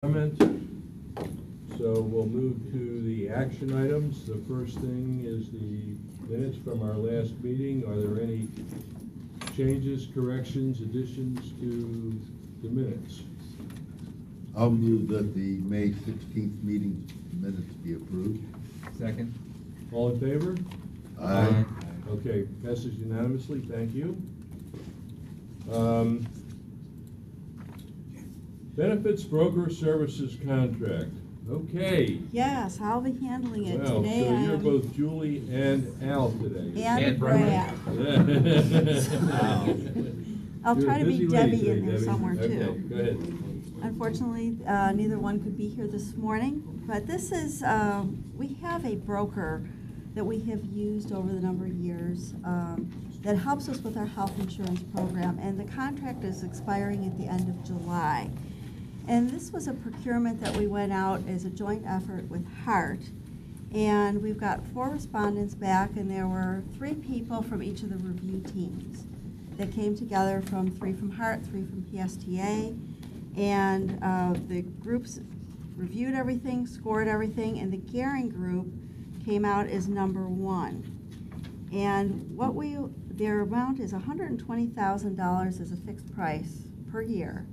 Comment. So we'll move to the action items. The first thing is the minutes from our last meeting. Are there any changes, corrections, additions to the minutes? I'll move that the May 16th meeting minutes be approved. Second. All in favor? Aye. Okay, passes unanimously. Thank you. Benefits broker services contract. Okay. Yes, I'll be handling it Well, today. so you're both Julie and Al today. And Brad. I'll You're try a to busy be lady Debbie in today, there Debbie. somewhere Okay, too. go ahead. Unfortunately, neither one could be here this morning, but this is, we have a broker that we have used over the number of years that helps us with our health insurance program, and the contract is expiring at the end of July. And this was a procurement that we went out as a joint effort with Hart, and we've got 4 respondents back, and there were 3 people from each of the review teams that came together, 3 from Hart, 3 from PSTA, and the groups reviewed everything, scored everything, and the Gehring group came out as number 1. And their amount is $120,000 as a fixed price per year.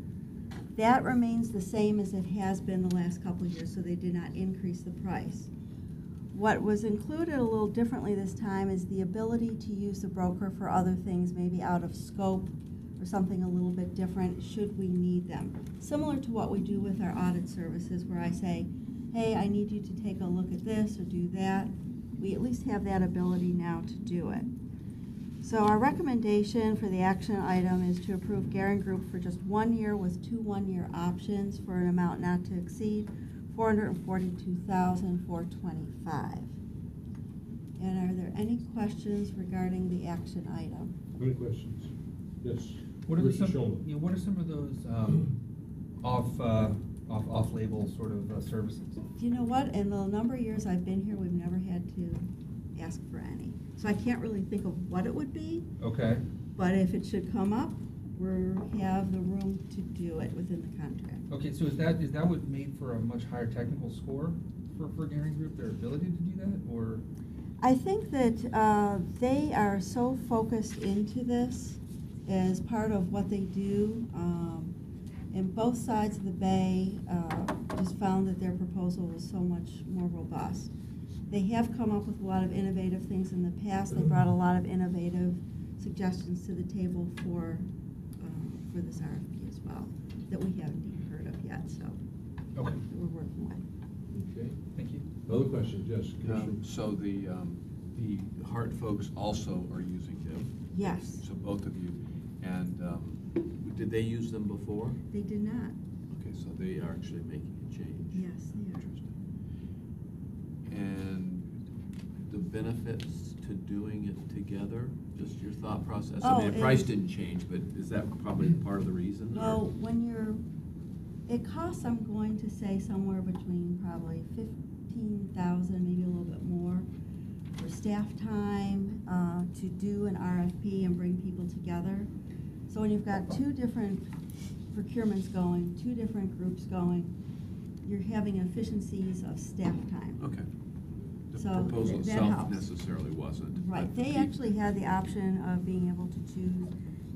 That remains the same as it has been the last couple of years, so they did not increase the price. What was included a little differently this time is the ability to use the broker for other things, maybe out of scope or something a little bit different, should we need them. Similar to what we do with our audit services, where I say, hey, I need you to take a look at this or do that. We at least have that ability now to do it. So our recommendation for the action item is to approve Gehring Group for just 1 year with 2 one-year options for an amount not to exceed $442,425. And are there any questions regarding the action item? Any questions? Yes. What are Mr. some? Shulman. Yeah, what are some of those off-label sort of services? You know what? In the number of years I've been here, we've never had to ask for any. So I can't really think of what it would be. Okay. But if it should come up, we have the room to do it within the contract. Okay, so is that what made for a much higher technical score for Gehring Group, their ability to do that, or? I think that they are so focused into this as part of what they do. And both sides of the bay just found that their proposal was so much more robust. They have come up with a lot of innovative things in the past. They brought a lot of innovative suggestions to the table for this RFP as well that we haven't even heard of yet. So Okay. we're working with. Okay. Thank you. Other questions? Yes, Commissioner. So the Hart folks also are using them? Yes. So both of you. And did they use them before? They did not. Okay, so they are actually making a change. Yes, they are. Interesting. And the benefits to doing it together, just your thought process? I mean, the price didn't change, but is that probably part of the reason? Well, it costs, I'm going to say, somewhere between probably $15,000, maybe a little bit more, for staff time to do an RFP and bring people together. So when you've got 2 different procurements going, 2 different groups going, you're having efficiencies of staff time. Okay. The So proposal that itself helps. necessarily wasn't. Right. but They the- actually had the option of being able to choose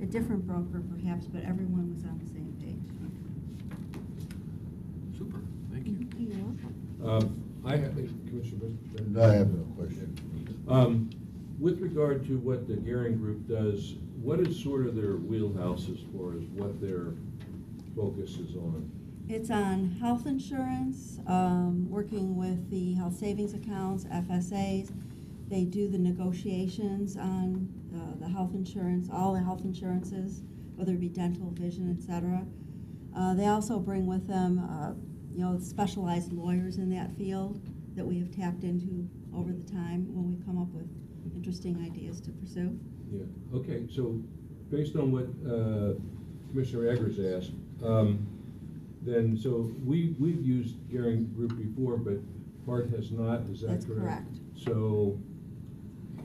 a different broker perhaps, but everyone was on the same page. Super, thank you. You're welcome. I have, Commissioner. And I have no question. With regard to what the Gehring Group does, what is sort of their wheelhouse as far as what their focus is on? It's on health insurance, working with the health savings accounts, FSAs. They do the negotiations on the health insurance, all the health insurances, whether it be dental, vision, etc. They also bring with them, specialized lawyers in that field that we have tapped into over the time when we come up with interesting ideas to pursue. Yeah, okay, so based on what Commissioner Eggers asked, then, so we've used Gehring Group before, but Hart has not, is that correct? That's correct. So,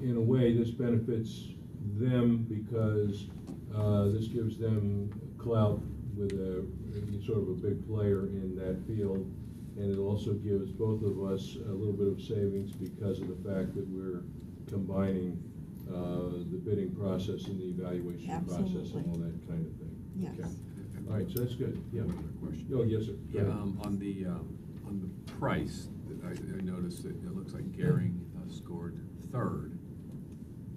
in a way, this benefits them because this gives them clout with a sort of a big player in that field. And it also gives both of us a little bit of savings because of the fact that we're combining the bidding process and the evaluation process Absolutely. and all that kind of thing. Yes. Okay. All right, so that's good. Yeah. One other question. Oh, yes, sir. Go Yeah, ahead. on the price, I noticed that it looks like Gehring scored third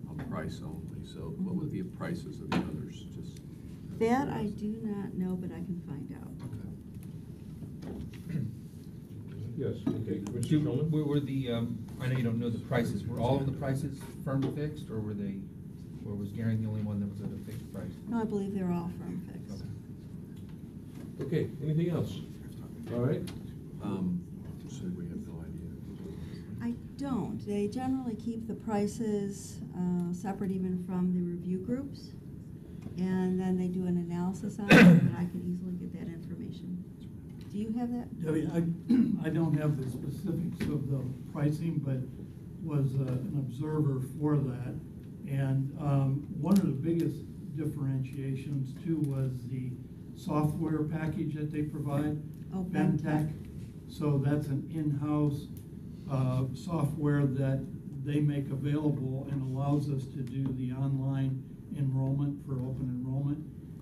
on price only, so what were the prices of the others, just? That I do not know, but I can find out. Yes, okay. Mr. Do- Schulman? Were the, I know you don't know the prices, were all of the prices firm fixed, or was Gehring the only one that was at a fixed price? No, I believe they're all firm fixed. Okay, anything else? All right. So we have no idea. I don't. They generally keep the prices separate even from the review groups. And then they do an analysis on it, and I can easily get that information. Do you have that? Debbie, I don't have the specifics of the pricing, but was an observer for that. And one of the biggest differentiations too was the software package that they provide. Oh, Bentech. So that's an in-house software that they make available and allows us to do the online enrollment for open enrollment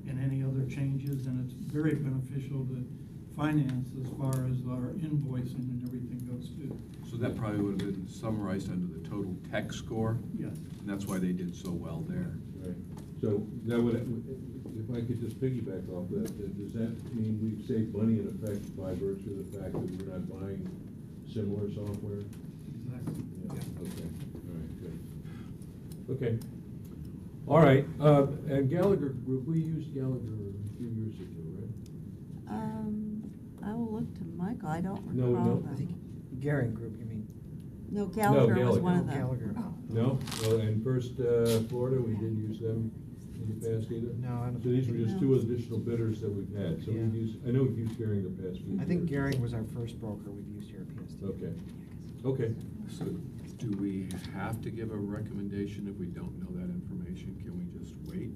and any other changes, and it's very beneficial to finance as far as our invoicing and everything goes too. So that probably would have been summarized under the total tech score, Yes. and that's why they did so well there. Right. So that would, if I could just piggyback off that, does that mean we've saved money in effect by virtue of the fact that we're not buying similar software? Exactly. Yeah. Okay, all right, good. Okay. All right, and Gallagher Group, we used Gallagher a few years ago, right? I will look to Michael. I don't No, recall no. them. I think Gehring Group, you mean? No, Gallagher was Gallagher. one of them. Gallagher. No? Well, and First Florida, we didn't use them in the past either? No, I don't So these were think- just two additional bidders that we've had, so Yeah. we've used, I know we've used Gehring the past few years. I think Gehring was our first broker we've used here at PSTA. Okay, okay. So do we have to give a recommendation if we don't know that information? Can we just wait?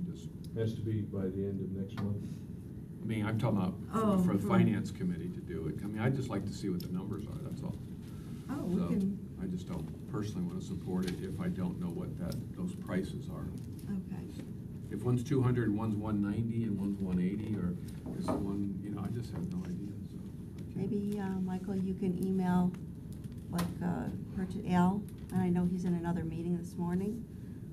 Just, Has to be by the end of next month. I mean, I'm talking about Oh, for the for- finance committee to do it. I mean, I'd just like to see what the numbers are, that's all. Oh, we So can, I just don't personally want to support it if I don't know what those prices are. okay. If one's 200 and one's 190 and one's 180, or is the one, I just have no idea, so. I can't- Maybe, Michael, you can email, like, Al, and I know he's in another meeting this morning,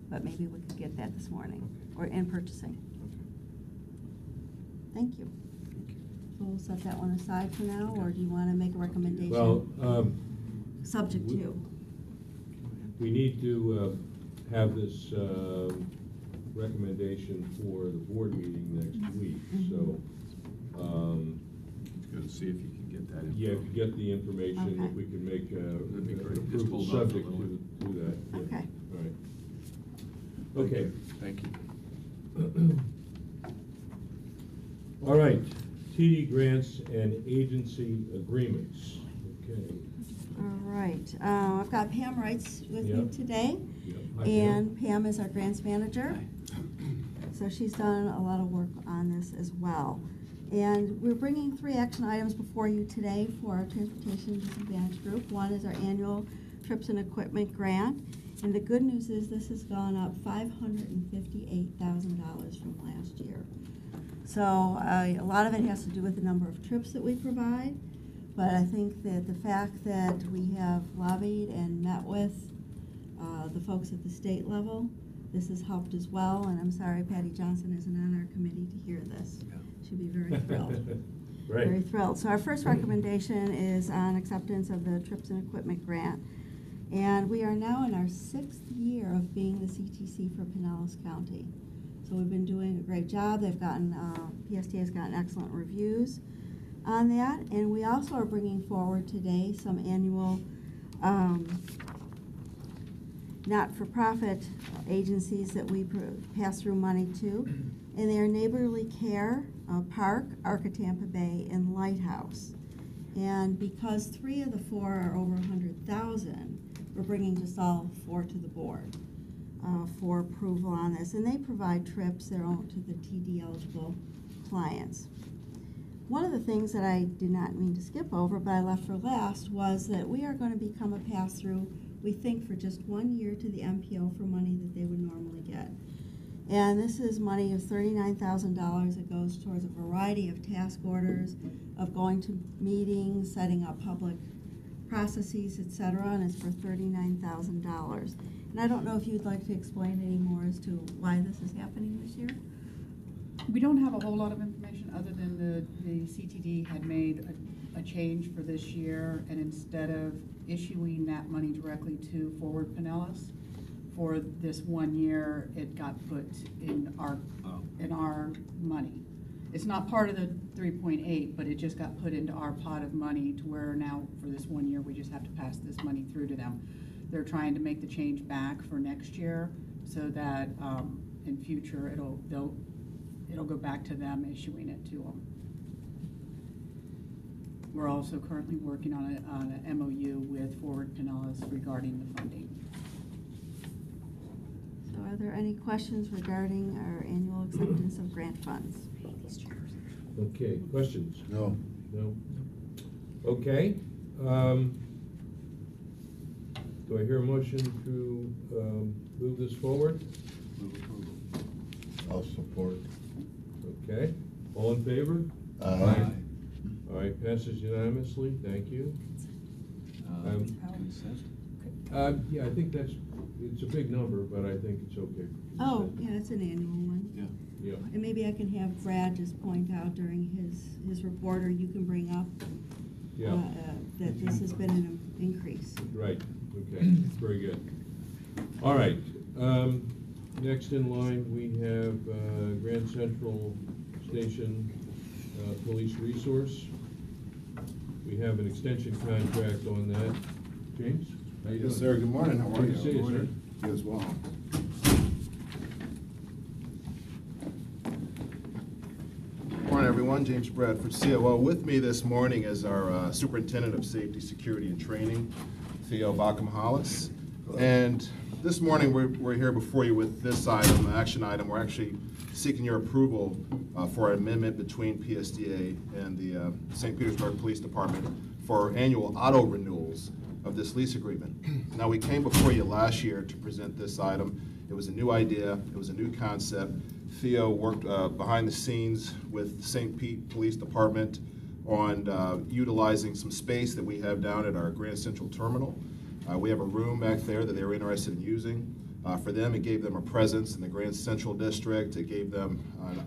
but maybe we could get that this morning, or in purchasing. Thank you. So we'll set that one aside for now, or do you want to make a recommendation? Well, Subject we- to. we need to have this recommendation for the board meeting next week, so, It's gonna see if you can get that info. yeah, if you get the information, if Okay. we can make That'd be an great. Just approval hold off a subject little to that. yeah. Okay. All right. Okay. Thank you. All right, TD grants and agency agreements. Okay. All right, I've got Pam Wrights with me Yep. today, Yep. Hi, Pam. and Pam is our grants manager. So she's done a lot of work on this as well. And we're bringing 3 action items before you today for our Transportation Disadvantaged Group. One is our annual trips and equipment grant. And the good news is this has gone up $558,000 from last year. So a lot of it has to do with the number of trips that we provide. But I think that the fact that we have lobbied and met with the folks at the state level, this has helped as well. And I'm sorry Patty Johnson isn't on our committee to hear this. She'll be very thrilled. Right. Very thrilled. So our first recommendation is on acceptance of the trips and equipment grant. And we are now in our 6th year of being the CTC for Pinellas County. So we've been doing a great job. They've gotten, PSTA has gotten excellent reviews on that. And we also are bringing forward today some annual not-for-profit agencies that we pass through money to. And they are Neighborly Care, Park, Arca Tampa Bay, and Lighthouse. And because 3 of the 4 are over 100,000, we're bringing just all 4 to the board. for approval on this, and they provide trips their own to the TD eligible clients. One of the things that I did not mean to skip over, but I left for last, was that we are going to become a pass-through, we think, for just 1 year to the MPO for money that they would normally get. And this is money of $39,000 that goes towards a variety of task orders, of going to meetings, setting up public processes, etc., and it's for $39,000. And I don't know if you'd like to explain any more as to why this is happening this year? We don't have a whole lot of information other than the CTD had made a change for this year, and instead of issuing that money directly to Forward Pinellas for this 1 year, it got put in our money. It's not part of the 3.8, but it just got put into our pot of money to where now for this 1 year we just have to pass this money through to them. They're trying to make the change back for next year so that in future it'll go back to them issuing it to them. We're also currently working on an MOU with Forward Pinellas regarding the funding. So are there any questions regarding our annual acceptance of grant funds? Okay, questions? No. No? Okay. Do I hear a motion to move this forward? Move approval. I'll support. Okay. All in favor? Aye. All right, passes unanimously. Thank you. Yeah, I think it's a big number, but I think it's okay. Oh, yeah, it's an annual one. Yeah. Yeah. And maybe I can have Brad just point out during his report, or you can bring up Yeah. that this has been an increase. Right, okay, very good. All right, next in line, we have Grand Central Station Police Resource. We have an extension contract on that. James? How you doing? Yes, sir. Good morning. How are Good you? to see you, sir. You as well. Good morning, everyone. James Bradford, COO. With me this morning is our Superintendent of Safety, Security, and Training, Theo Backham-Hollis. And this morning, we're here before you with this item, action item. We're actually seeking your approval for an amendment between PSTA and the St. Petersburg Police Department for annual auto renewals of this lease agreement. Now, we came before you last year to present this item. It was a new idea. It was a new concept. Theo worked behind the scenes with St. Pete Police Department on utilizing some space that we have down at our Grand Central Terminal. We have a room back there that they were interested in using. For them, it gave them a presence in the Grand Central District. It gave them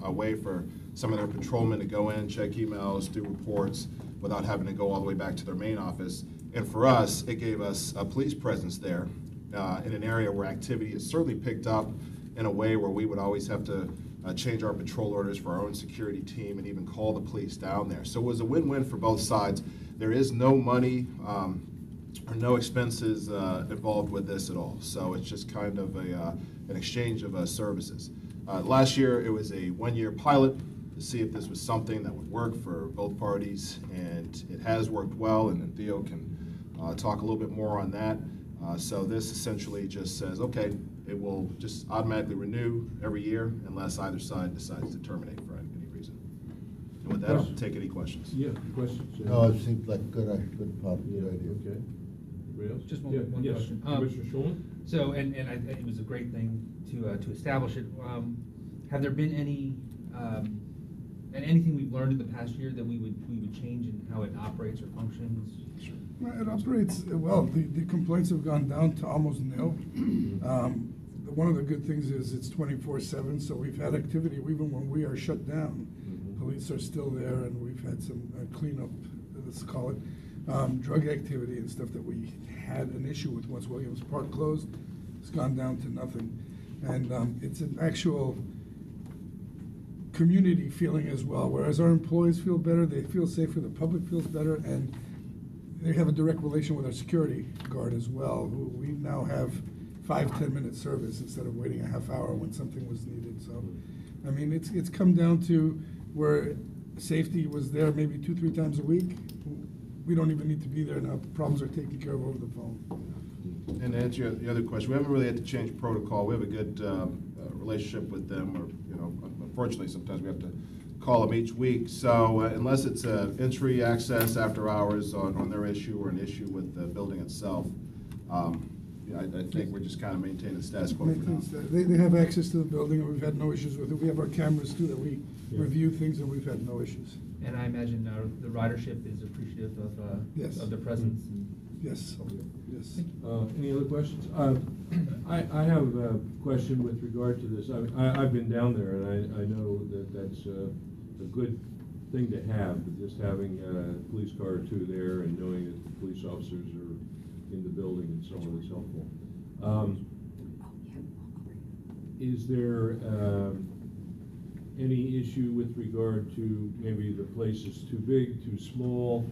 a way for some of their patrolmen to go in, check emails, do reports without having to go all the way back to their main office. And for us, it gave us a police presence there in an area where activity is certainly picked up in a way where we would always have to change our patrol orders for our own security team and even call the police down there. So it was a win-win for both sides. There is no money or no expenses involved with this at all. So it's just kind of an exchange of services. Last year, it was a one-year pilot to see if this was something that would work for both parties, and it has worked well, and then Theo can talk a little bit more on that. So this essentially just says, okay, it will just automatically renew every year unless either side decides to terminate for any reason. And with that, I'll take any questions. Yeah, questions? No, it seems like a good idea. Okay. Anybody else? Just one Yes, question. Commissioner Schulman? So, and I think it was a great thing to establish it. Have there been any, and anything we've learned in the past year that we would change in how it operates or functions? It operates well. The complaints have gone down to almost nil. One of the good things is it's 24/7, so we've had activity even when we are shut down. Police are still there, and we've had some cleanup, let's call it, drug activity and stuff that we had an issue with once Williams Park closed. It's gone down to nothing. And it's an actual community feeling as well, whereas our employees feel better, they feel safer, the public feels better, and they have a direct relation with our security guard as well, who we now have 5-10 minute service instead of waiting a half hour when something was needed. So, I mean, it's come down to where safety was there maybe 2-3 times a week. We don't even need to be there now. Problems are taken care of over the phone. And to answer the other question, we haven't really had to change protocol. We have a good relationship with them, or, unfortunately, sometimes we have to call them each week. So unless it's entry access after hours on their issue or an issue with the building itself, I think we're just kind of maintaining status quo for now. Maintenance, they have access to the building, and we've had no issues with it. We have our cameras too, that we Yeah. review things, and we've had no issues. And I imagine the ridership is appreciative Yes. of their presence. and- Yes, yes. Any other questions? I have a question with regard to this. I've been down there, and I know that that's a good thing to have, but just having a police car or two there and knowing that the police officers are in the building and so on is helpful. Is there any issue with regard to maybe the place is too big, too small?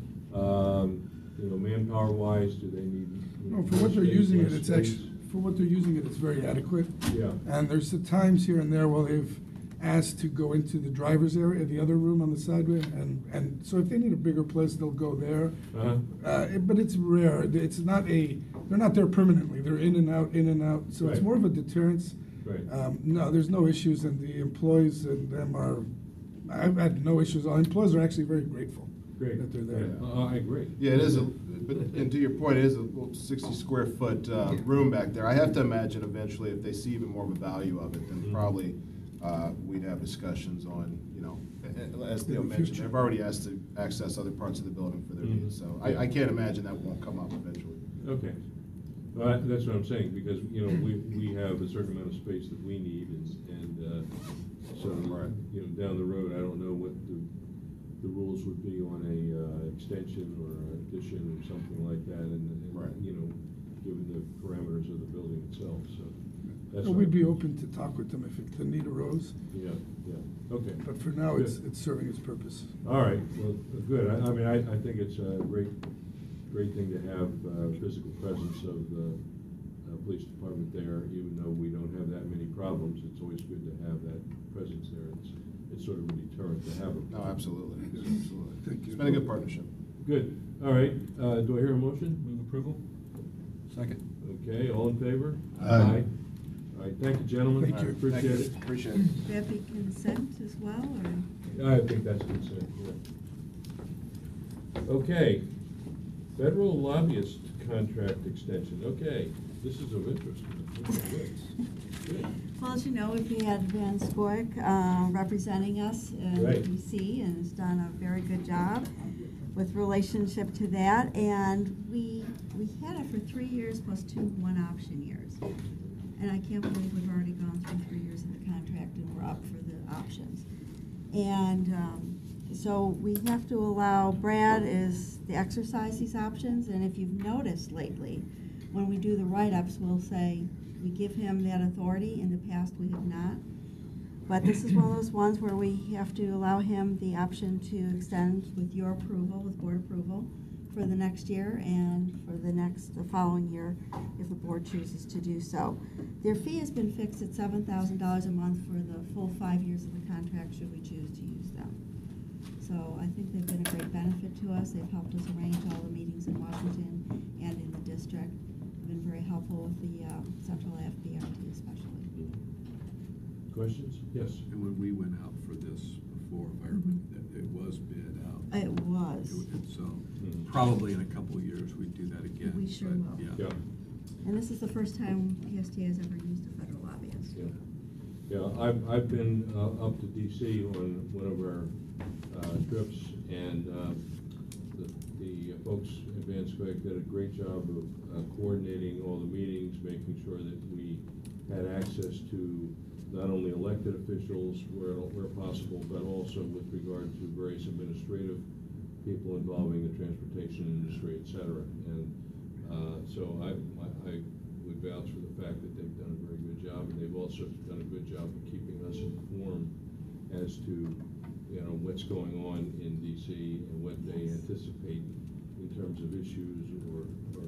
Manpower wise, do they need? No, for what they're space, using it, less it's space? actually, for what they're using it, it's very adequate. Yeah. And there's the times here and there where they've asked to go into the driver's area, the other room on the sideway, and so if they need a bigger place, they'll go there. Uh-huh. But it's rare. It's not they're not there permanently. They're in and out, so it's Right. more of a deterrence. Right. No, there's no issues, and the employees and them I've had no issues. Our employees are actually very grateful Great. that they're there. Yeah. I agree. Yeah, it is, and to your point, it is a little 60 square foot room back there. I have to imagine eventually, if they see even more of a value of it, then Mhm. probably we'd have discussions on, as Theo In the mentioned, future. they've already asked to access other parts of the building for their Mhm. needs, so I can't imagine that won't come up eventually. Okay. Well, that's what I'm saying, because, we have a certain amount of space that we need, and so, Right. down the road, I don't know what the rules would be on a extension or addition or something like that, and Right. Given the parameters of the building itself, so. that's So what- we'd be open to talk with them if the need arose, Yeah, okay. but for now, Good. it's serving its purpose. All right, well, good. I think it's a great thing to have physical presence of the police department there, even though we don't have that many problems. It's always good to have that presence there. It's sort of a deterrent to have them. No, absolutely, absolutely. Thank you. It's been a good partnership. Good. All right, do I hear a motion? Move approval? Second. Okay, all in favor? Aye. All right, thank you, gentlemen. Thank you. Appreciate it. Appreciate it. Would that be consent as well, or? I think that's consent, yeah. Okay, federal lobbyist contract extension, okay, this is of interest. Okay, good. Well, as you know, we've had Van Scorik representing us in Right. DC and has done a very good job with relationship to that. And we had it for 3 years plus 2 one-option years. And I can't believe we've already gone through 3 years of the contract and we're up for the options. And so we have to allow Brad to exercise these options. And if you've noticed lately, when we do the write-ups, we'll say, we give him that authority. In the past, we have not. But this is one of those ones where we have to allow him the option to extend with your approval, with board approval, for the next year and for the following year, if the board chooses to do so. Their fee has been fixed at $7,000 a month for the full 5 years of the contract, should we choose to use them. So I think they've been a great benefit to us. They've helped us arrange all the meetings in Washington and in the district. Been very helpful with the central FBRT especially. Questions? Yes. And when we went out for this before, if I remember, it was bid out. It was. So Mhm. probably in a couple of years, we'd do that again. We sure but, will. Yeah. And this is the first time PSTA has ever used a federal lobbyist. Yeah, I've been up to DC on one of our trips, and the folks at Van Scoik did a great job of coordinating all the meetings, making sure that we had access to not only elected officials where possible, but also with regard to various administrative people involving the transportation industry, et cetera. And so I would vouch for the fact that they've done a very good job, and they've also done a good job of keeping us informed as to what's going on in DC and what they anticipate in terms of issues or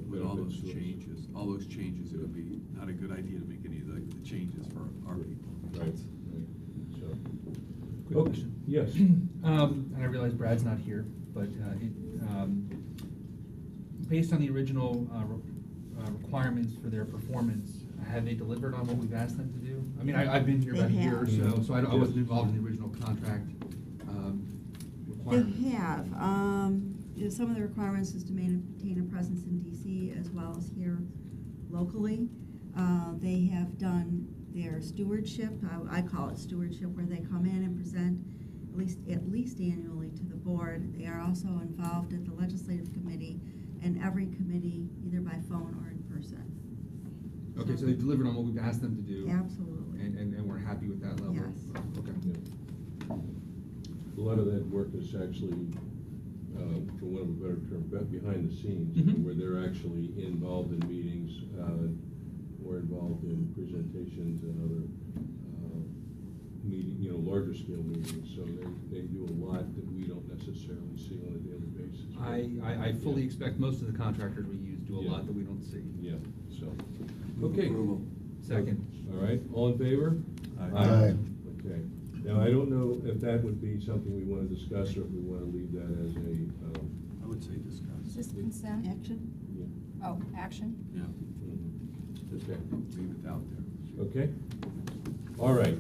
With all those benefits to us. changes, it would be not a good idea to make any of the changes for our people. Right. So. Quick Okay, question. yes. And I realize Brad's not here, but based on the original requirements for their performance, have they delivered on what we've asked them to do? I mean, I've been here about a They year or have. so, so I wasn't involved in the original contract requirements. They have. Some of the requirements is to maintain a presence in DC as well as here locally. They have done their stewardship, I call it stewardship, where they come in and present at least annually to the board. They are also involved at the legislative committee and every committee, either by phone or in person. Okay, so they've delivered on what we've asked them to do? Absolutely. And we're happy with that level? Yes. Okay. A lot of that work is actually, for want of a better term, behind the scenes, Mhm. where they're actually involved in meetings, or involved in presentations and other meeting, larger scale meetings. So they do a lot that we don't necessarily see on a daily basis. I fully expect most of the contractors we use do a Yeah. lot that we don't see. Yeah, so, okay. Second. All right, all in favor? Aye. Okay. Now, I don't know if that would be something we want to discuss, or if we want to leave that as a, I would say discuss. Is this consent? Action? yeah. Oh, action? Yeah, Mhm. just Okay. leave it out there. Okay, all right.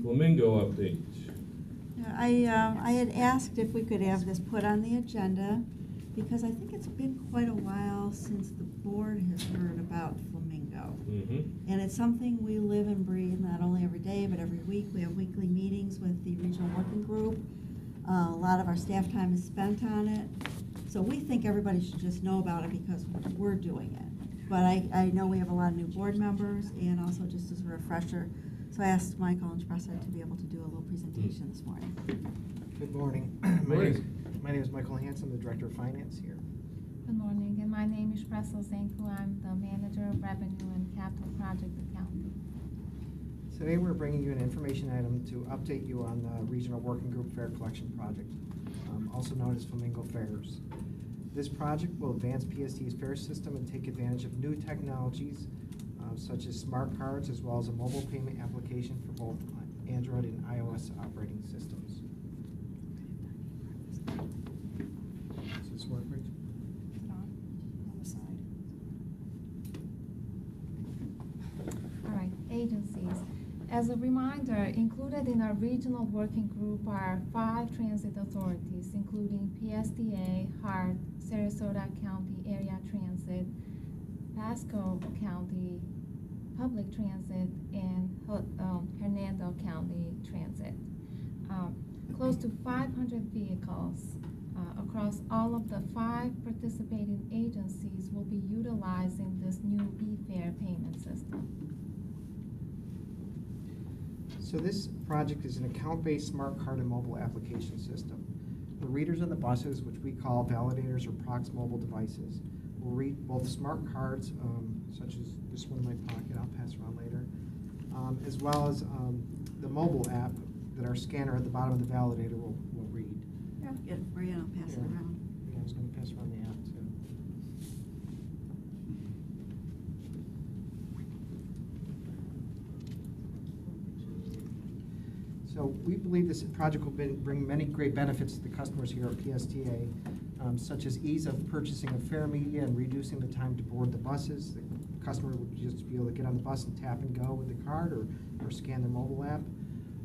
Flamingo update. I had asked if we could have this put on the agenda, because I think it's been quite a while since the board has heard about Flamingo. Mm-hmm. And it's something we live and breathe, not only every day, but every week. We have weekly meetings with the regional working group. A lot of our staff time is spent on it. So we think everybody should just know about it because we're doing it. But I know we have a lot of new board members, and also just as a refresher. So I asked Michael and Spresser to be able to do a little presentation this morning. Good morning. Morning. My name is Michael Hanson, the Director of Finance here. Good morning, and my name is Presley Zanku. I'm the Manager of Revenue and Capital Project Accounting. Today we're bringing you an information item to update you on the Regional Working Group Fare Collection Project, also known as Flamingo Fares. This project will advance PST's fare system and take advantage of new technologies such as smart cards, as well as a mobile payment application for both Android and iOS operating systems. Does this work, Rich? Is it on the side? All right, agencies. As a reminder, included in our regional working group are 5 transit authorities, including PSTA, HART, Sarasota County Area Transit, Pasco County Public Transit, and Hernando County Transit. Close to 500 vehicles across all of the 5 participating agencies will be utilizing this new e-fare payment system. So this project is an account-based smart card and mobile application system. The readers on the buses, which we call validators or Prox mobile devices, will read both smart cards, such as this one in my pocket, I'll pass around later, as well as the mobile app that our scanner at the bottom of the validator will read. Yeah, get it for you, and I'll pass it Here. around. Yeah, I was going to pass around the app too. So we believe this project will bring many great benefits to the customers here at PSTA, such as ease of purchasing of fare media and reducing the time to board the buses. The customer would just be able to get on the bus and tap and go with the card or scan their mobile app.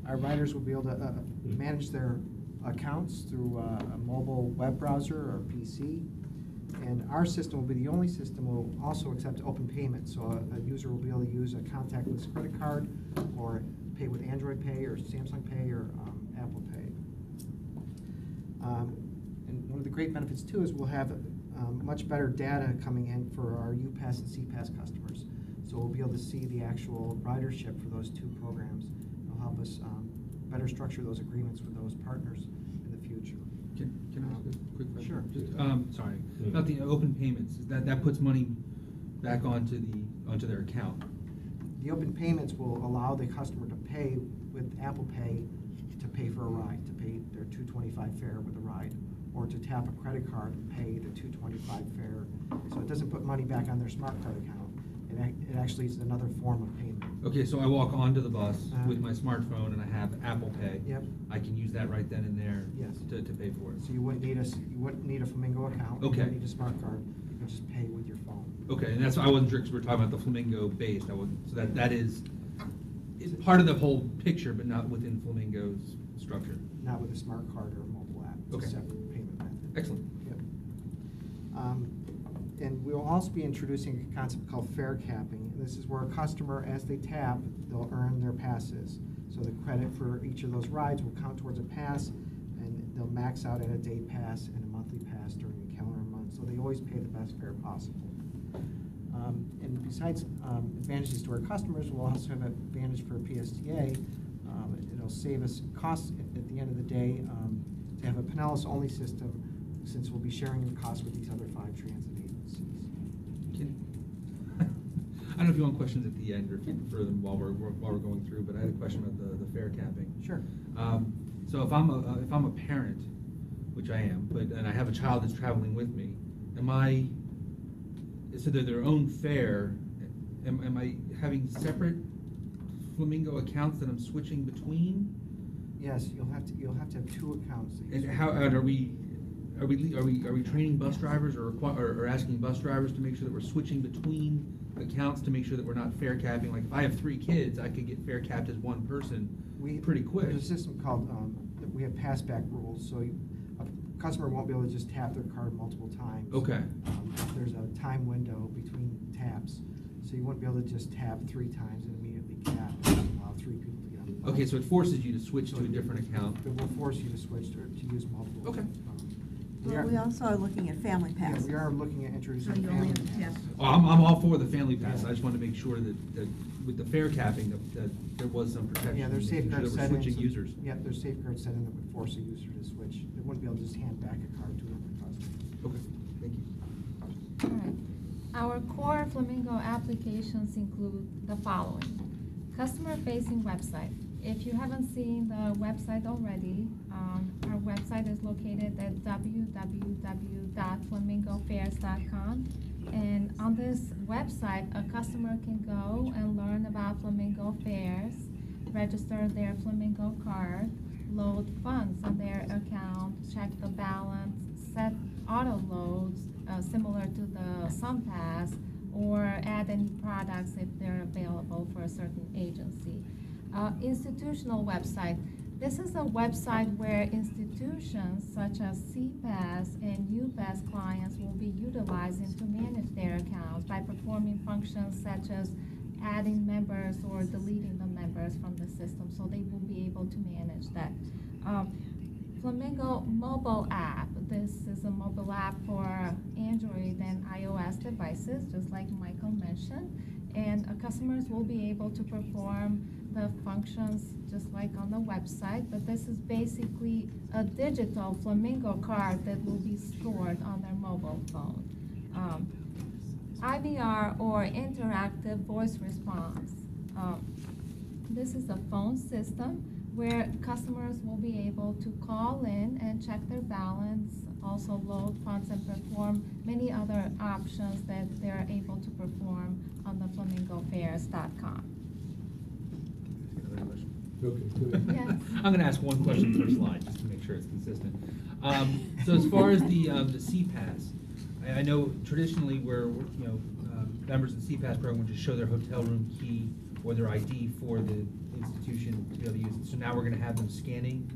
Our riders will be able to manage their accounts through a mobile web browser or PC. And our system will be the only system will also accept open payment. So a user will be able to use a contactless credit card or pay with Android Pay or Samsung Pay or Apple Pay. And one of the great benefits too is we'll have much better data coming in for our UPass and CPass customers. So we'll be able to see the actual ridership for those 2 programs. It'll help us better structure those agreements with those partners in the future. Can I ask a quick question? Sure. Just, sorry, about the open payments, that puts money back onto their account. The open payments will allow the customer to pay with Apple Pay to pay for a ride, to pay their $2.25 fare with a ride, or to tap a credit card and pay the $2.25 fare. So it doesn't put money back on their smart card account. It actually is another form of payment. Okay, so I walk onto the bus Uh-huh. with my smartphone and I have Apple Pay. Yep. I can use that right then and there. Yes. To pay for it. So you wouldn't need a Flamingo account. You Okay. wouldn't need a smart card. You could just pay with your phone. Okay, and that's why I wasn't sure, because we're talking about the Flamingo based, I wasn't, so that is part of the whole picture, but not within Flamingo's structure. Not with a smart card or a mobile app. It's Okay. a separate payment method. Excellent. Yep. And we'll also be introducing a concept called fare capping. This is where a customer, as they tap, they'll earn their passes. So the credit for each of those rides will count towards a pass, and they'll max out at a day pass and a monthly pass during the calendar month. So they always pay the best fare possible. And besides advantages to our customers, we'll also have an advantage for PSTA. It'll save us costs at the end of the day to have a Pinellas-only system, since we'll be sharing the cost with these other 5 transit agencies. I don't know if you want questions at the end or if you prefer them while we're going through, but I had a question about the fare capping. Sure. So if I'm a parent, which I am, and I have a child that's traveling with me, so they're their own fare, am I having separate Flamingo accounts that I'm switching between? Yes, you'll have to have 2 accounts. that you And switch how, between. are we training bus drivers or asking bus drivers to make sure that we're switching between accounts to make sure that we're not fare capping? Like if I have 3 kids, I could get fare capped as one person pretty quick. There's a system called, we have passback rules, so a customer won't be able to just tap their card multiple times. Okay. There's a time window between taps, so you wouldn't be able to just tap 3 times and immediately cap and allow 3 people to get on the bus. Okay, so it forces you to switch to a different account. It will force you to switch to use multiple. Okay. Well, we also are looking at family Yeah, passes. we are looking at introducing So you only family have to pass. Oh, I'm all for the family pass. I just wanted to make sure that with the fare capping, that there was some protection. Yeah, there's making sure safeguard that we're settings. switching users. Yeah, there's safeguard setting that would force a user to switch. They wouldn't be able to just hand back a card to another customer. Okay, thank you. All right. Our core Flamingo applications include the following. Customer-facing website. If you haven't seen the website already, our website is located at www.flamingofares.com. And on this website, a customer can go and learn about Flamingo Fares, register their Flamingo card, load funds on their account, check the balance, set auto loads similar to the SunPass, or add any products if they're available for a certain agency. Institutional website. This is a website where institutions such as CPAS and UPass clients will be utilizing to manage their accounts by performing functions such as adding members or deleting the members from the system, so they will be able to manage that. Flamingo mobile app. This is a mobile app for Android and iOS devices, just like Michael mentioned. And customers will be able to perform the functions just like on the website, but this is basically a digital Flamingo card that will be stored on their mobile phone. IVR or interactive voice response. This is a phone system where customers will be able to call in and check their balance, also load funds and perform many other options that they're able to perform on the flamingofares.com. Another question? Okay, good. Yes. I'm gonna ask one question per slide, just to make sure it's consistent. So as far as the CPAS, I know traditionally where, members of the CPAS program would just show their hotel room key or their ID for the institution to be able to use it. So now we're gonna have them scanning,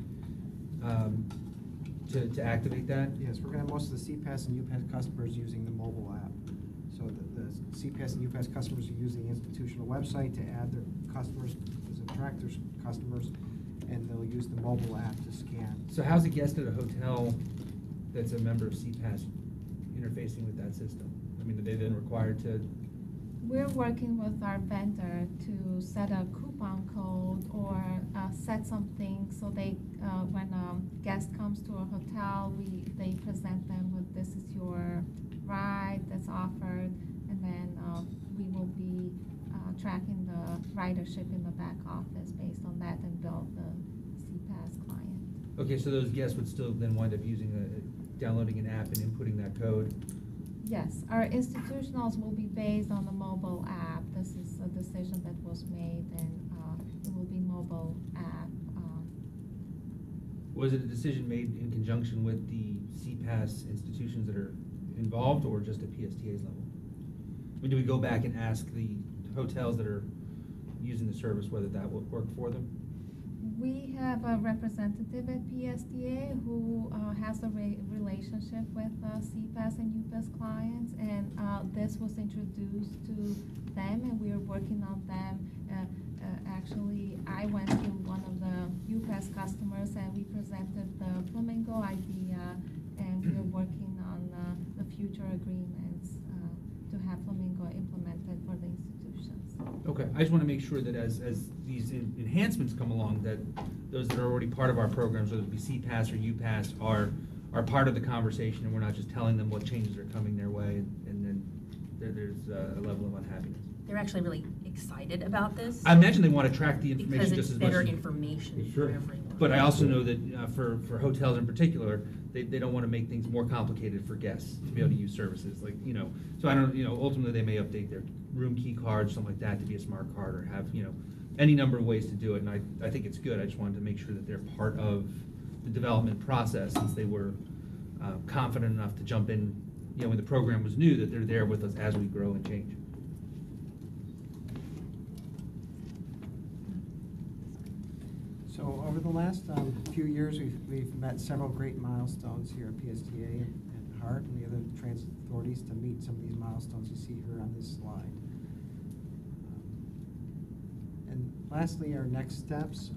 to activate that? Yes, we're gonna have most of the CPAS and UPass customers using the mobile app. So the CPAS and UPass customers are using the institutional website to add their customers, to attract their customers, and they'll use the mobile app to scan. So how's a guest at a hotel that's a member of CPAS interfacing with that system? I mean, are they then required to? We're working with our vendor to set a coupon code or set something so they, when a guest comes to a hotel, they present them with, this is your ride that's offered, and then we will be tracking the ridership in the back office based on that and build the CPAS client. Okay, so those guests would still then wind up using downloading an app and inputting that code Yes, our institutionals will be based on the mobile app. This is a decision that was made, and it will be mobile app. Was it a decision made in conjunction with the CPAS institutions that are involved, or just at PSTA's level? I mean, do we go back and ask the hotels that are using the service whether that would work for them? We have a representative at PSTA who has a relationship with CPAS and UPAS clients, and this was introduced to them, and we are working on them. Actually, I went to one of the UPAS customers, and we presented the Flamingo idea, and we are working on the future agreements to have Flamingo implemented for the institutions. Okay, I just want to make sure that as these enhancements come along, that those that are already part of our programs, whether it be CPAS or UPAS, are part of the conversation, and we're not just telling them what changes are coming their way, and then there's a level of unhappiness. They're actually really excited about this. I imagine they want to track the information Because it's just as much better as... information Sure. for everyone. But I also know that for hotels in particular, they don't want to make things more complicated for guests to be able to use services, like, so I don't, ultimately they may update their room key cards, something like that, to be a smart card, or have, any number of ways to do it, and I think it's good. I just wanted to make sure that they're part of the development process, since they were confident enough to jump in, when the program was new, that they're there with us as we grow and change. So over the last few years, we've met several great milestones here at PSTA and HART and the other transit authorities to meet some of these milestones you see here on this slide. And lastly, our next steps,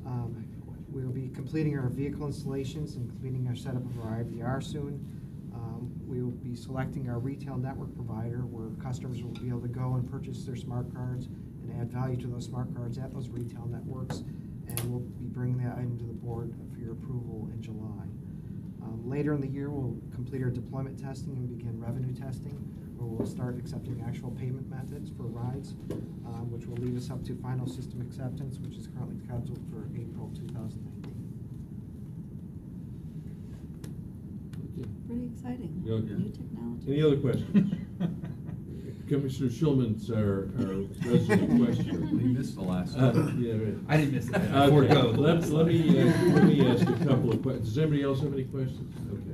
we will be completing our vehicle installations and completing our setup of our IVR soon. We will be selecting our retail network provider, where customers will be able to go and purchase their smart cards and add value to those smart cards at those retail networks. And we'll be bringing that item to the board for your approval in July. Later in the year, we'll complete our deployment testing and begin revenue testing, where we'll start accepting actual payment methods for rides, which will lead us up to final system acceptance, which is currently scheduled for April 2019. Pretty exciting. Yeah. New technology. Any other questions? Commissioner Schulman's our resident questioner. He missed the last one. Yeah, right. I didn't miss it. Okay, Forego the let last me ask a couple of questions. Does anybody else have any questions? Okay,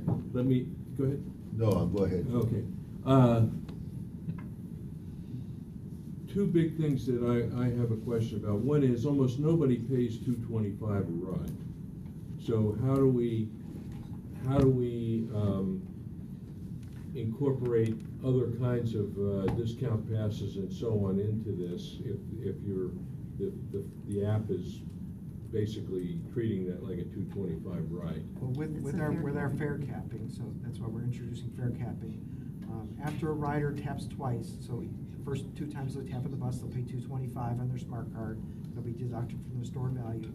go ahead. No, go ahead. Okay. Two big things that I have a question about. One is almost nobody pays $2.25 a ride. So how do we incorporate other kinds of discount passes and so on into this if the app is basically treating that like a $2.25 ride? Well, with our fare capping, so that's why we're introducing fare capping. After a rider taps twice, so the first 2 times they tap on the bus, they'll pay $2.25 on their smart card. They'll be deducted from the stored value.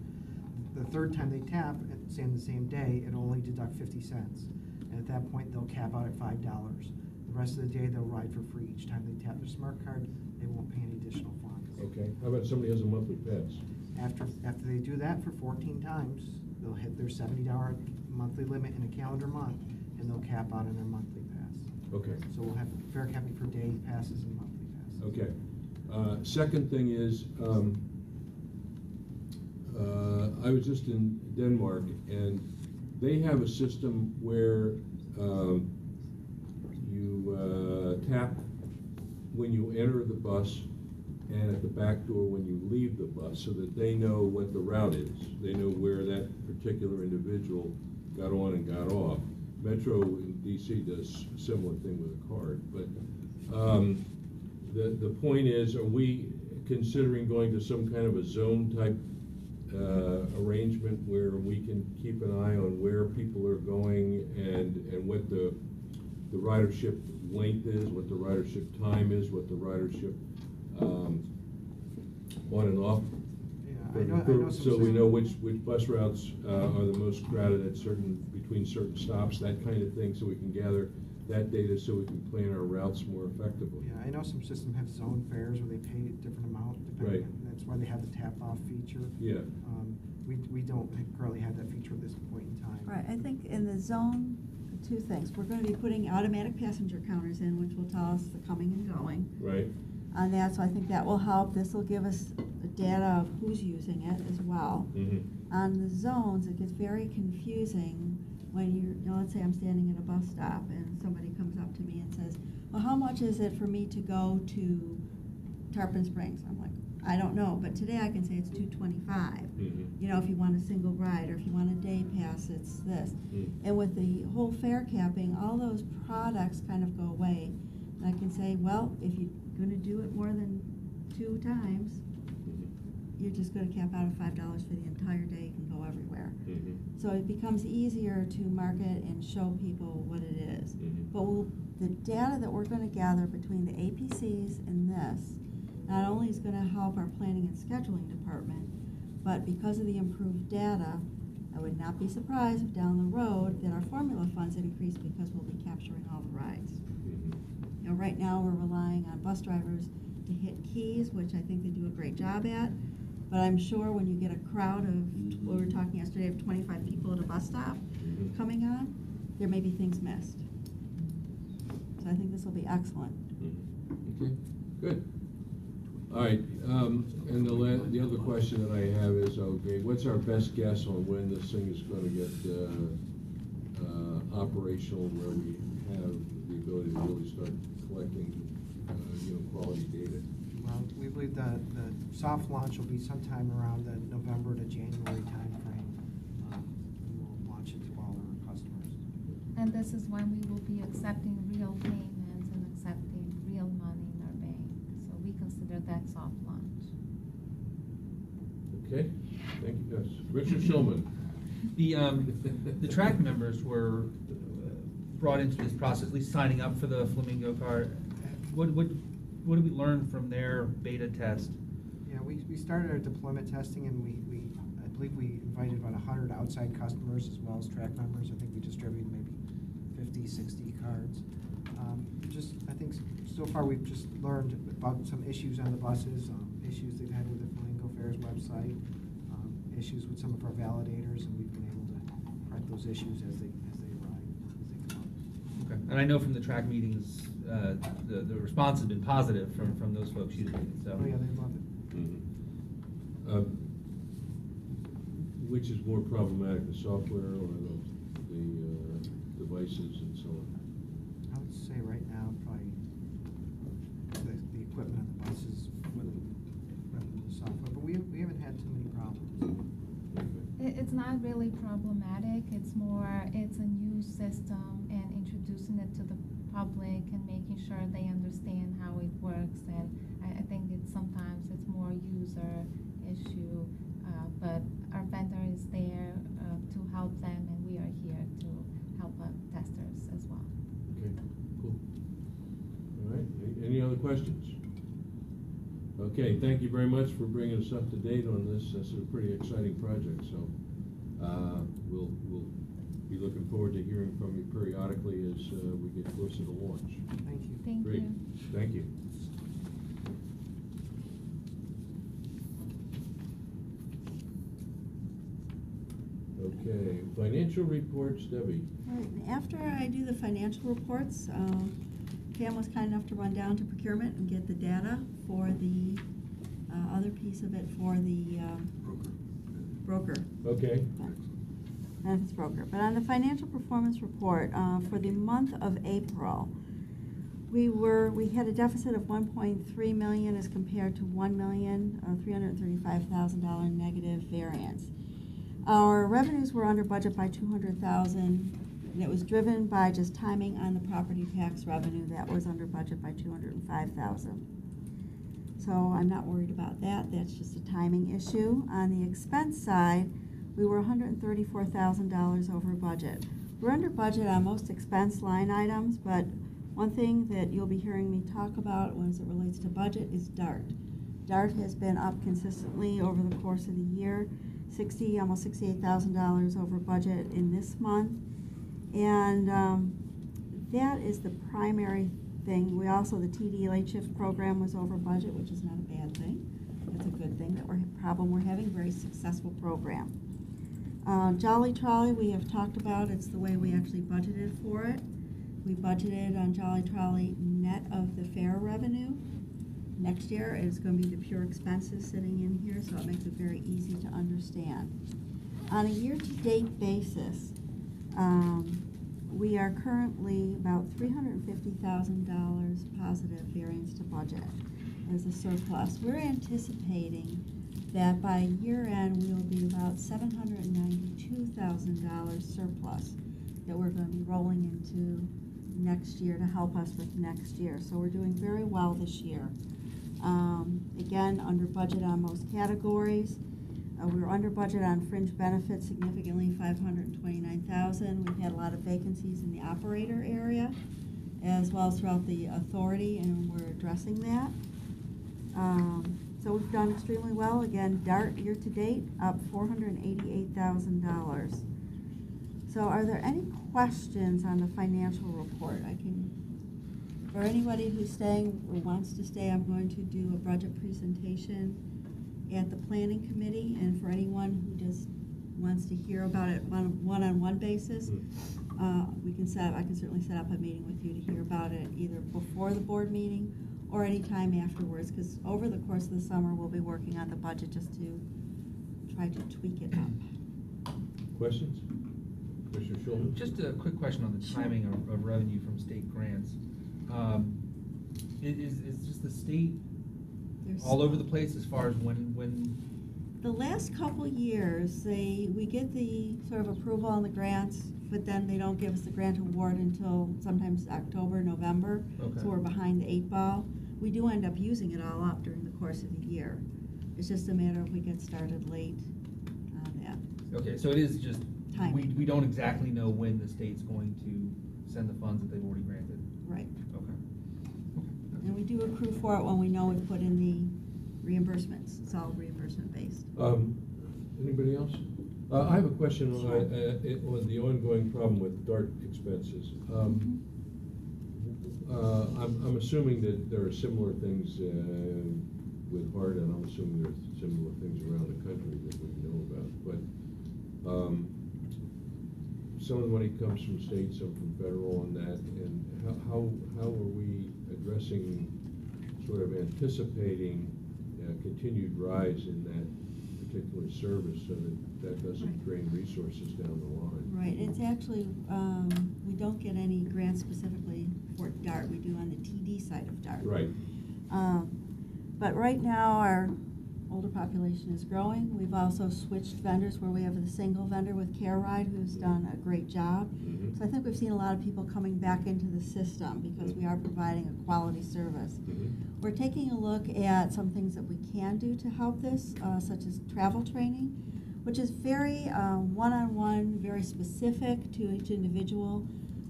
The third time they tap, say on the same day, it'll only deduct 50 cents. And at that point, they'll cap out at $5. The rest of the day, they'll ride for free. Each time they tap their smart card, they won't pay any additional funds. Okay. How about somebody has a monthly pass? After they do that for 14 times, they'll hit their $70 monthly limit in a calendar month, and they'll cap out on their monthly pass. Okay. So we'll have fare capping for day passes and monthly passes. Okay. Second thing is, I was just in Denmark, and they have a system where you tap when you enter the bus and at the back door when you leave the bus, so that they know what the route is. They know where that particular individual got on and got off. Metro in DC does a similar thing with a card. But the point is, are we considering going to some kind of a zone type arrangement where we can keep an eye on where people are going and what the ridership length is, what the ridership time is, what the ridership on and off? Yeah, I know So we know which bus routes are the most crowded at between certain stops, that kind of thing, so we can gather that data so we can plan our routes more effectively. Yeah, I know some systems have zone fares where they pay a different amount depending. Right. That's why they have the tap-off feature. Yeah. We don't currently have that feature at this point in time. Right, I think in the zone two things. We're gonna be putting automatic passenger counters in, which will tell us the coming and going Right. on that, so I think that will help. This will give us the data of who's using it as well. Mm-hmm. On the zones, it gets very confusing when let's say I'm standing at a bus stop and somebody comes up to me and says, well, how much is it for me to go to Tarpon Springs? I'm like, I don't know, but today I can say it's $225. Mm-hmm. You know, if you want a single ride, or if you want a day pass, it's this. Mm. And with the whole fare capping, all those products kind of go away. And I can say, well, if you're gonna do it more than 2 times, you're just gonna cap out at $5 for the entire day. You can go everywhere. Mm-hmm. So it becomes easier to market and show people what it is. Mhm. But the data that we're gonna gather between the APCs and this, not only is gonna help our planning and scheduling department, but because of the improved data, I would not be surprised if down the road that our formula funds increase because we'll be capturing all the rides. Mm-hmm. You know, right now, we're relying on bus drivers to hit keys, which I think they do a great job at. But I'm sure when you get a crowd of, we were talking yesterday, of 25 people at a bus stop Mhm. coming on, there may be things missed. So I think this will be excellent. Mhm. Okay, good. All right, and the other question that I have is, okay, what's our best guess on when this thing is gonna get operational, where we have the ability to really start collecting, quality data? Well, we believe that the soft launch will be sometime around the November to January timeframe. We will launch it to all our customers. And this is when we will be accepting real payments and accepting real money in our bank. So we consider that soft launch. Okay, thank you, yes. Richard Shulman. The track members were brought into this process, at least signing up for the Flamingo card. What did we learn from their beta test? Yeah, we started our deployment testing, and I believe we invited about 100 outside customers as well as track members. I think we distributed maybe 50, 60 cards. I think so far we've just learned about some issues on the buses, issues they've had with the Flamingo Fair's website, issues with some of our validators, and we've been able to correct those issues as they arrive, as they come up. Okay, and I know from the track meetings, the response has been positive from those folks using it, so. Oh, yeah, they love it. Mhm. Which is more problematic, the software or the devices and so on? I would say right now, probably the equipment on the buses rather than the software, but we haven't had too many problems. It's not really problematic. It's a new system, and introducing it to the public and making sure they understand how it works. And I think sometimes it's more user issue, but our vendor is there to help them, and we are here to help testers as well. Okay, cool. All right, any other questions? Okay, thank you very much for bringing us up to date on this. This is a pretty exciting project, so we'll be looking forward to hearing from you periodically as we get closer to launch. Thank you. Thank Great. you. Thank you. Okay, financial reports, Debbie. All right, and after I do the financial reports, Pam was kind enough to run down to procurement and get the data for the other piece of it for the broker. Okay. Benefits broker. But on the financial performance report, for the month of April, we had a deficit of 1.3 million as compared to $1,335,000 negative variance. Our revenues were under budget by 200,000, and it was driven by just timing on the property tax revenue that was under budget by 205,000. So I'm not worried about that. That's just a timing issue. On the expense side, we were $134,000 over budget. We're under budget on most expense line items, but one thing that you'll be hearing me talk about as it relates to budget is DART. DART has been up consistently over the course of the year, almost $68,000 over budget in this month. And that is the primary thing. We also, the TD late shift program was over budget, which is not a bad thing. It's a good thing that we're having, very successful program. Jolly Trolley, we have talked about, it's the way we actually budgeted for it. We budgeted on Jolly Trolley net of the fare revenue. Next year is going to be the pure expenses sitting in here, so it makes it very easy to understand. On a year-to-date basis, we are currently about $350,000 positive variance to budget as a surplus. We're anticipating that by year end, we will be about $792,000 surplus that we're going to be rolling into next year to help us with next year. So we're doing very well this year. Again, under budget on most categories. We were under budget on fringe benefits significantly, $529,000. We've had a lot of vacancies in the operator area, as well as throughout the authority, and we're addressing that. So we've done extremely well. Again, DART year-to-date up $488,000. So are there any questions on the financial report? For anybody who's staying or wants to stay, I'm going to do a budget presentation at the planning committee, and for anyone who just wants to hear about it on a one-on-one basis, I can certainly set up a meeting with you to hear about it either before the board meeting or any time afterwards, because over the course of the summer we'll be working on the budget just to try to tweak it up. Questions? Commissioner Schulman? Just a quick question on the timing of revenue from state grants. Is just the state all over the place as far as when? The last couple years, we get the sort of approval on the grants, but then they don't give us the grant award until sometimes October, November. Okay. So we're behind the 8 ball. We do end up using it all up during the course of the year. It's just a matter of we get started late on that. Okay, so it is just, Timing. we don't exactly know when the state's going to send the funds that they've already granted. Right. Okay. And we do accrue for it when we know we put in the reimbursements. It's all reimbursement based. Anybody else? I have a question on the ongoing problem with DART expenses. I'm assuming that there are similar things with HART, and I'm assuming there are similar things around the country that we know about. But some of the money comes from state, some from federal, and that. And how are we addressing, sort of anticipating continued rise in that particular service so that doesn't drain resources down the line? Right, it's actually, we don't get any grants specifically for DART. We do on the TD side of DART. Right. But right now, our older population is growing. We've also switched vendors where we have a single vendor with CareRide who's done a great job. Mm-hmm. So I think we've seen a lot of people coming back into the system because we are providing a quality service. Mm-hmm. We're taking a look at some things that we can do to help this, such as travel training, which is very one-on-one, very specific to each individual,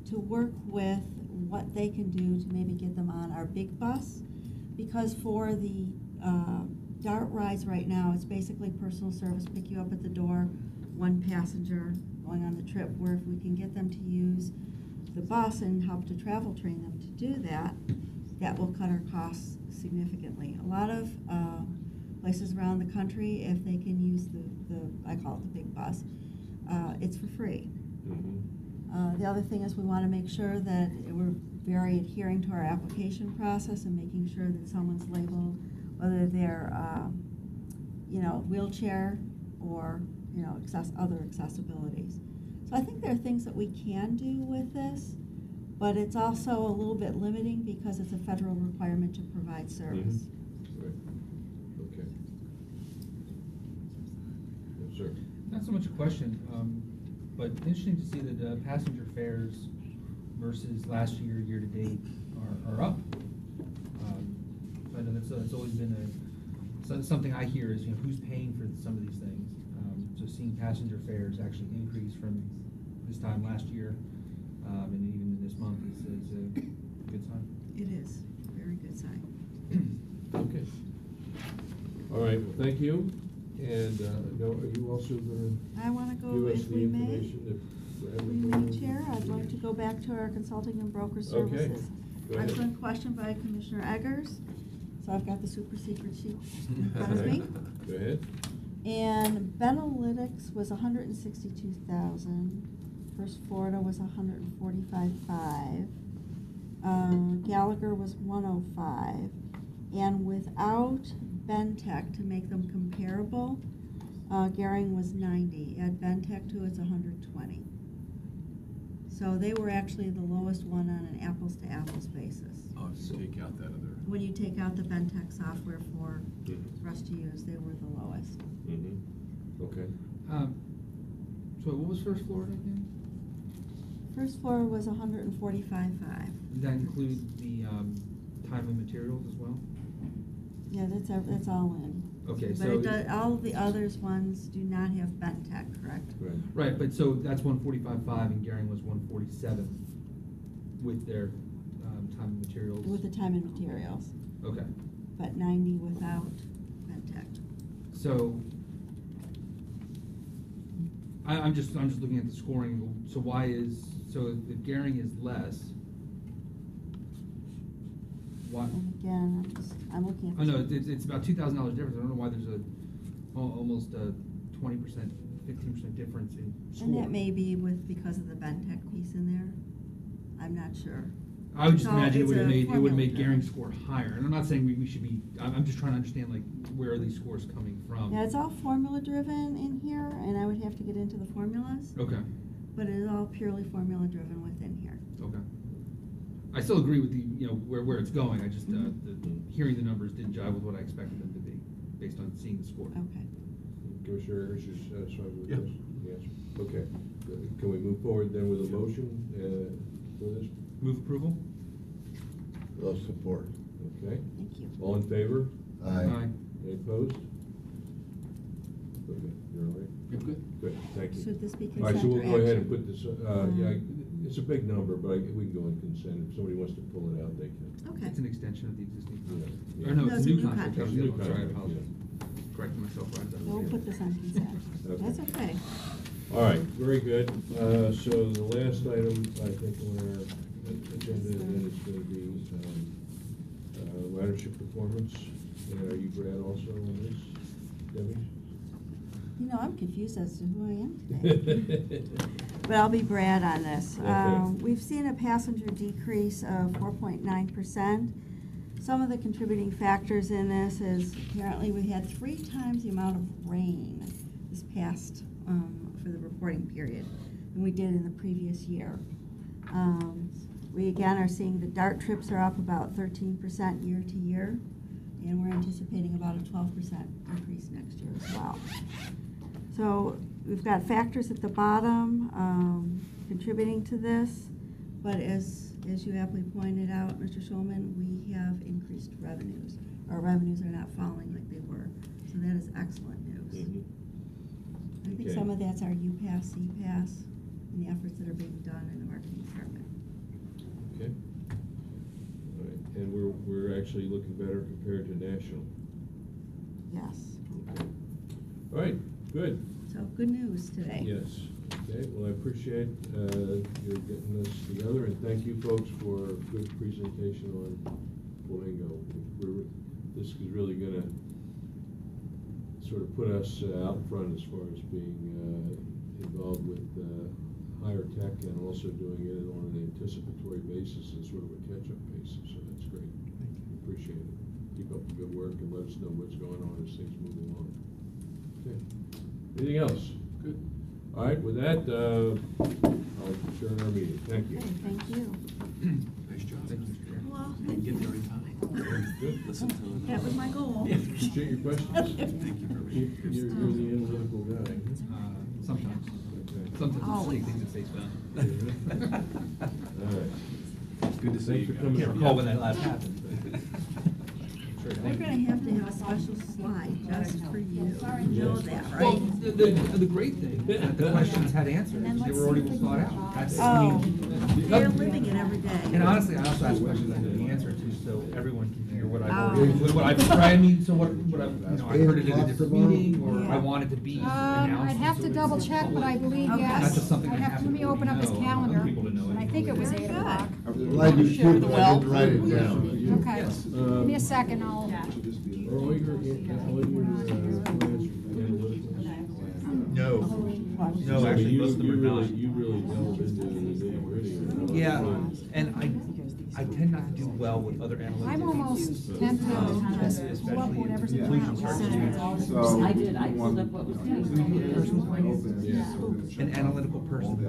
to work with what they can do to maybe get them on our big bus. Because for the DART rides right now, it's basically personal service, pick you up at the door, one passenger going on the trip, where if we can get them to use the bus and help to travel train them to do that, that will cut our costs significantly. A lot of places around the country, if they can use the I call it the big bus, it's for free. Mm-hmm. The other thing is we want to make sure that we're very adhering to our application process and making sure that someone's labeled, whether they're, wheelchair or, other accessibilities. So I think there are things that we can do with this, but it's also a little bit limiting because it's a federal requirement to provide service. Mm-hmm. Right. Okay. Yes, sir. Not so much a question, but interesting to see that passenger fares versus last year, year-to-date, are up. I know that's always been something I hear is, who's paying for some of these things. So seeing passenger fares actually increase from this time last year, and even this month is a good sign. It is a very good sign. Okay. All right, well, thank you. And now, are you also going I want to to go, give us if the we may, information that Brad was we going may, to- Chair, I'd like to go back to our consulting and broker services. Go ahead. Excellent question by Commissioner Eggers. So I've got the super secret sheet in front of me. Go ahead. And Benalytics was 162,000. First Florida was 145,500. Gallagher was 105. And without Bentech to make them comparable, Garing was 90. Add Bentech to it's 120. So they were actually the lowest one on an apples to apples basis. Oh, if you take out that other. When you take out the Bentech software for us to use, they were the lowest. Okay. So what was First Florida again? First floor was 145,500. Does that include the time and materials as well? Yeah, that's all in. Okay, But so it does, all of the others ones do not have Bentech, correct? Right. Right, but so that's 145.5 and Garing was 147 with their time and materials. With the time and materials, Okay, but 90 without Bentech. so I'm just looking at the scoring. So why is if Garing is less? Why? And again, I'm looking at. Oh no, it's about $2,000 difference. I don't know why there's almost a 20%, 15% difference in score. And that may be because of the Bentech piece in there. I'm not sure. I would just So imagine it it's would have a made formula Garing's driven. score higher. And I'm not saying we should be. I'm just trying to understand like where are these scores coming from. Yeah, it's all formula driven in here, and I would have to get into the formulas. Okay. But it is all purely formula driven within here. Okay. I still agree with where it's going. I just Mhm. hearing the numbers didn't jive with what I expected them to be based on seeing the score. Okay. Commissioner Ayers, you satisfied with Yeah. this? Yes. Okay. Can we move forward then with a motion for this? Move approval. Well, support. Okay. Thank you. All in favor? Aye. Any opposed? Okay, you're all right? You're good. Good, thank you. Should this be All consent right, so we'll or go ahead and action? put this, it's a big number, but we can go in consent. If somebody wants to pull it out, they can. Okay. It's an extension of the existing contract. Yeah. Or no, No, it's a new contract. That was the New other one. Sorry, I contract, apologize. Correcting myself right at the We'll put this on consent. Okay. That's okay. All right, very good. So the last item, I think, on our agenda then is going to be ridership performance. And are you Brad also on this, Debbie? You know, I'm confused as to who I am today. But I'll be Brad on this. Okay. We've seen a passenger decrease of 4.9%. Some of the contributing factors in this is apparently we had 3 times the amount of rain this past, for the reporting period than we did in the previous year. We again are seeing the DART trips are up about 13% year to year, and we're anticipating about a 12% increase next year as well. So we've got factors at the bottom contributing to this, but as you aptly pointed out, Mr. Schulman, we have increased revenues. Our revenues are not falling like they were, so that is excellent news. Mhm. I think Okay. some of that's our UPass, CPass, and the efforts that are being done in the marketing department. Okay. All right, and we're actually looking better compared to national. Yes. Okay. All right, good. So good news today. Yes. Okay, well, I appreciate your getting this together, and thank you folks for a good presentation on Flamingo. This is really gonna sort of put us out in front as far as being involved with higher tech and also doing it on an anticipatory basis and sort of a catch-up basis, so that's great. Appreciate it. Keep up the good work and let us know what's going on as things move along. Okay. Anything else? Good. All right, with that, I'll adjourn our meeting. Thank you. Okay, thank you. Nice job. Thank you, Mr. Chairman. Well, Didn't get there in time. Good. Listen to it. that was my goal. Appreciate your questions. Thank you very much. You're the analytical guy. Sometimes. Okay. Sometimes Always. it's things at face value. All right. Good to see Thanks you for guys. coming. Can't recall when that last happened. We're gonna have to have a special slide just for you. You know that, Well, right? the great thing is that the questions had answers. They were already thought out. That's, I Oh, mean, they're living it every day. And honestly, I also ask questions I know the answer to, so everyone can hear what I've already, Oh. what I've tried. I mean, so what I heard it at a different meeting, or Yeah. I wanted to be announced. I'd have to double check, but I believe Okay. That's yes. just something I I'd have have to, to let me open up his know, calendar. other people to know. And I think it was Very 8 good. o'clock. I'm glad you should, but I didn't write it down. Okay, Yes. give me a second, I'll. Are all your plans analytical? No. No, So actually, you- most of them you are really- not. You really delve into the nitty-gritty of it. Yeah, and I tend not to do well with other analytics. I'm almost tempted to just pull up whatever's in Inclusion the house. charts. I did, I pulled up what was. An analytical person